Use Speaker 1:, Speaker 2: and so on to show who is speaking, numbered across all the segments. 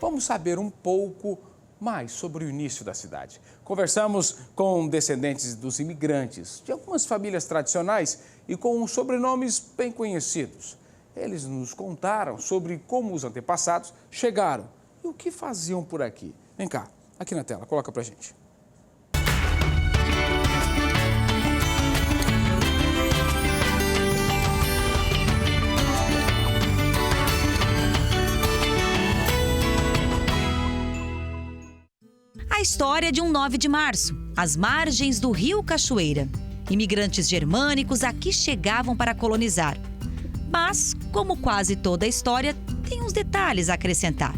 Speaker 1: vamos saber um pouco mais sobre o início da cidade. Conversamos com descendentes dos imigrantes, de algumas famílias tradicionais e com sobrenomes bem conhecidos. Eles nos contaram sobre como os antepassados chegaram e o que faziam por aqui. Vem cá, aqui na tela, coloca pra gente.
Speaker 2: A história de um 9 de março, às margens do Rio Cachoeira. Imigrantes germânicos aqui chegavam para colonizar. Mas, como quase toda a história, tem uns detalhes a acrescentar.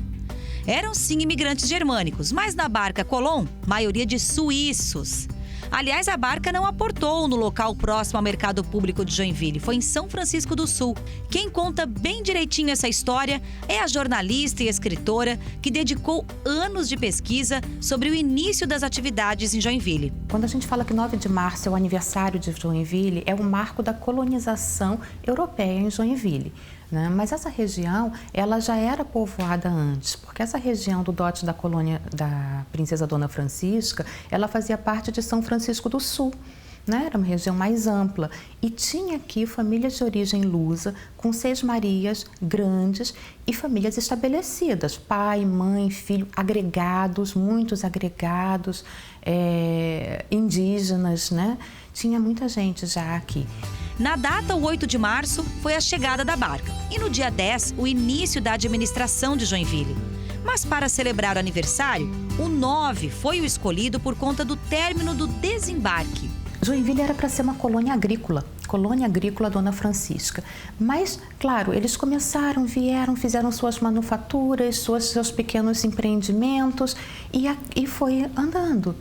Speaker 2: Eram sim imigrantes germânicos, mas na barca Colón, maioria de suíços. Aliás, a barca não aportou no local próximo ao mercado público de Joinville, foi em São Francisco do Sul. Quem conta bem direitinho essa história é a jornalista e escritora que dedicou anos de pesquisa sobre o início das atividades em Joinville.
Speaker 3: Quando a gente fala que 9 de março é o aniversário de Joinville, é o marco da colonização europeia em Joinville. Mas essa região, ela já era povoada antes, porque essa região do dote da colônia da Princesa Dona Francisca, ela fazia parte de São Francisco do Sul, Era uma região mais ampla e tinha aqui famílias de origem lusa, com sesmarias grandes e famílias estabelecidas, pai, mãe, filho, agregados, muitos agregados, indígenas, Tinha muita gente já aqui.
Speaker 2: Na data, o 8 de março, foi a chegada da barca. E no dia 10, o início da administração de Joinville. Mas para celebrar o aniversário, o 9 foi o escolhido por conta do término do desembarque.
Speaker 3: Joinville era para ser uma colônia agrícola Dona Francisca. Mas, claro, eles vieram, fizeram suas manufaturas, seus pequenos empreendimentos e foi andando,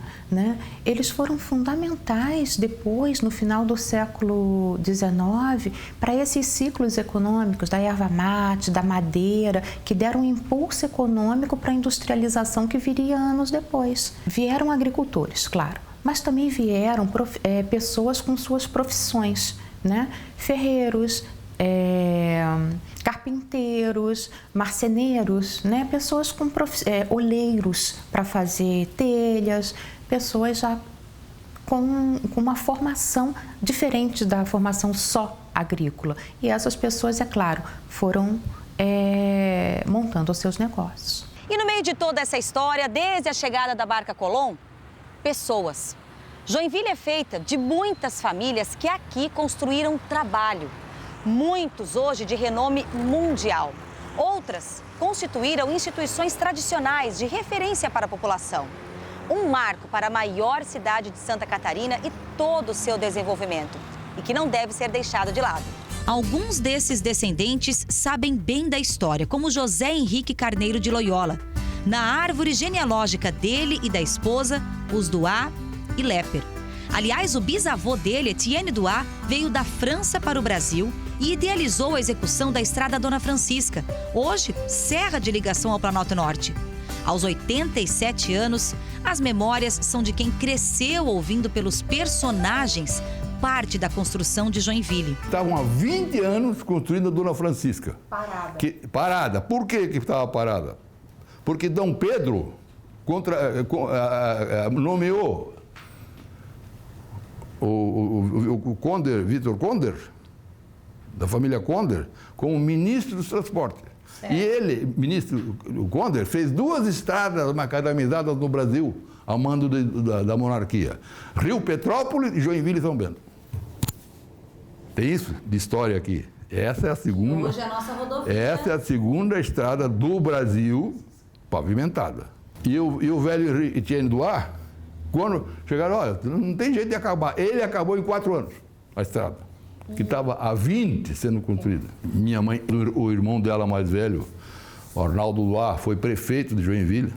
Speaker 3: Eles foram fundamentais depois, no final do século XIX, para esses ciclos econômicos da erva mate, da madeira, que deram um impulso econômico para a industrialização que viria anos depois. Vieram agricultores, claro. Mas também vieram pessoas com suas profissões, Ferreiros, carpinteiros, marceneiros, pessoas com olheiros para fazer telhas, pessoas já com uma formação diferente da formação só agrícola. E essas pessoas, é claro, foram montando os seus negócios.
Speaker 2: E no meio de toda essa história, desde a chegada da barca Colón, pessoas. Joinville é feita de muitas famílias que aqui construíram trabalho. Muitos hoje de renome mundial. Outras constituíram instituições tradicionais de referência para a população. Um marco para a maior cidade de Santa Catarina e todo o seu desenvolvimento. E que não deve ser deixado de lado. Alguns desses descendentes sabem bem da história, como José Henrique Carneiro de Loyola. Na árvore genealógica dele e da esposa, os Duá e Lepper. Aliás, o bisavô dele, Etienne Duá, veio da França para o Brasil e idealizou a execução da Estrada Dona Francisca, hoje serra de ligação ao Planalto Norte. Aos 87 anos, as memórias são de quem cresceu ouvindo pelos personagens parte da construção de Joinville.
Speaker 4: Estavam há 20 anos construindo a Dona Francisca.
Speaker 3: Parada.
Speaker 4: Parada. Por que estava parada? Porque Dom Pedro nomeou o Conder, Vitor Conder, da família Conder, como ministro dos transportes. Certo. E ele, ministro Conder, fez 2 estradas macadamizadas no Brasil, ao mando da monarquia. Rio Petrópolis e Joinville e São Bento. Tem isso de história aqui. Essa é a segunda.
Speaker 2: Hoje é a nossa rodovia.
Speaker 4: Essa é a segunda estrada do Brasil pavimentada. E o velho Etienne Duá, quando chegaram, olha, não tem jeito de acabar. Ele acabou em 4 anos, a estrada, que estava há 20 sendo construída. Minha mãe, o irmão dela mais velho, Arnaldo Duá, foi prefeito de Joinville.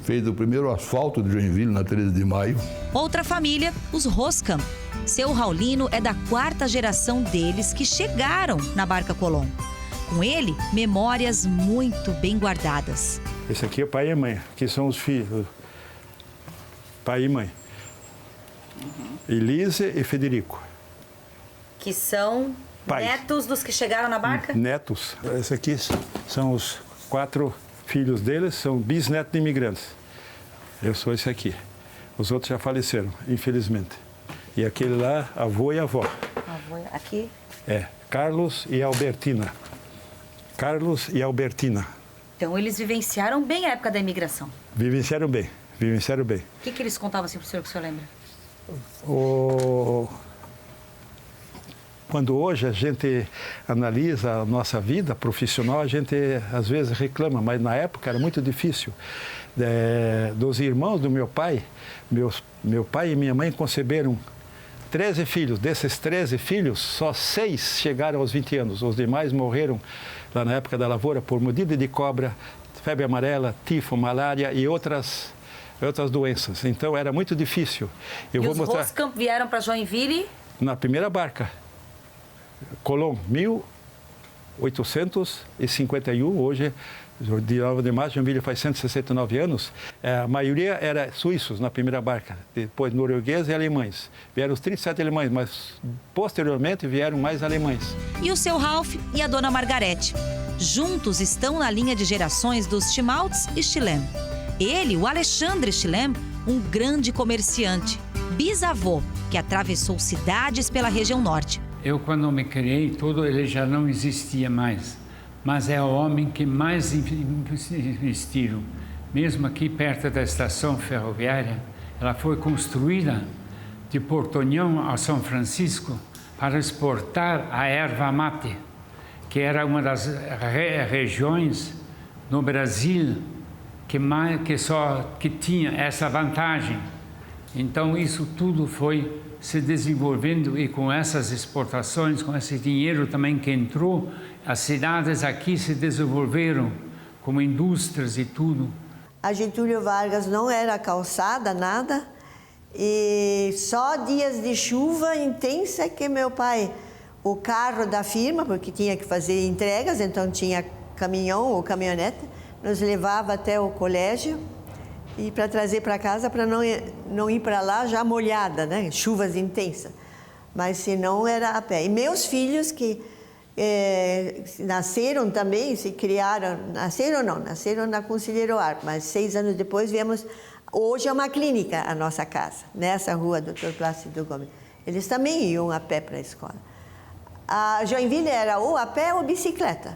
Speaker 4: Fez o primeiro asfalto de Joinville na 13 de maio.
Speaker 2: Outra família, os Roscam. Seu Raulino é da 4ª geração deles que chegaram na barca Colón. Com ele, memórias muito bem guardadas.
Speaker 5: Esse aqui é pai e mãe. Aqui são os filhos. Pai e mãe. Elise e Federico.
Speaker 2: Que são netos dos que chegaram na barca?
Speaker 5: Netos. Esse aqui são os 4 filhos deles são bisnetos de imigrantes. Eu sou esse aqui. Os outros já faleceram, infelizmente. E aquele lá, avô e avó.
Speaker 2: Avô, aqui?
Speaker 5: É, Carlos e Albertina. Carlos e Albertina.
Speaker 2: Então, eles vivenciaram bem a época da imigração.
Speaker 5: Vivenciaram bem, vivenciaram bem.
Speaker 2: O que eles contavam assim para o senhor, que o senhor lembra?
Speaker 5: Quando hoje a gente analisa a nossa vida profissional, a gente às vezes reclama, mas na época era muito difícil. Dos irmãos do meu pai, meu pai e minha mãe conceberam 13 filhos. Desses 13 filhos, só 6 chegaram aos 20 anos. Os demais morreram lá na época da lavoura por mordida de cobra, febre amarela, tifo, malária e outras doenças. Então era muito difícil.
Speaker 2: Os Roskamp vieram para Joinville?
Speaker 5: Na primeira barca. Colón, 1851, hoje, de 9 de março, Joinville faz 169 anos. A maioria era suíços na primeira barca, depois noruegueses e alemães. Vieram os 37 alemães, mas posteriormente vieram mais alemães.
Speaker 2: E o seu Ralph e a dona Margarete. Juntos estão na linha de gerações dos Schmaltz e Schlemm. Ele, o Alexandre Schlemm, um grande comerciante, bisavô, que atravessou cidades pela região norte.
Speaker 6: Eu, quando me criei, tudo ele já não existia mais. Mas é o homem que mais investiram. Mesmo aqui perto da estação ferroviária, ela foi construída de Portonhão a São Francisco para exportar a erva mate, que era uma das regiões no Brasil que tinha essa vantagem. Então isso tudo foi se desenvolvendo e com essas exportações, com esse dinheiro também que entrou, as cidades aqui se desenvolveram como indústrias e tudo.
Speaker 7: A Getúlio Vargas não era calçada, nada, e só dias de chuva intensa que meu pai, o carro da firma, porque tinha que fazer entregas, então tinha caminhão ou caminhonete, nos levava até o colégio e para trazer para casa, para não ir para lá já molhada, né? Chuvas intensas. Mas se não era a pé. E meus filhos que nasceram também, se criaram, nasceram na Conselheiro Arco, mas 6 anos depois viemos. Hoje é uma clínica a nossa casa, nessa rua Dr. Plácido Gomes. Eles também iam a pé para a escola. A Joinville era ou a pé ou bicicleta.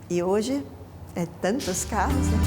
Speaker 7: E hoje é tantos carros, né?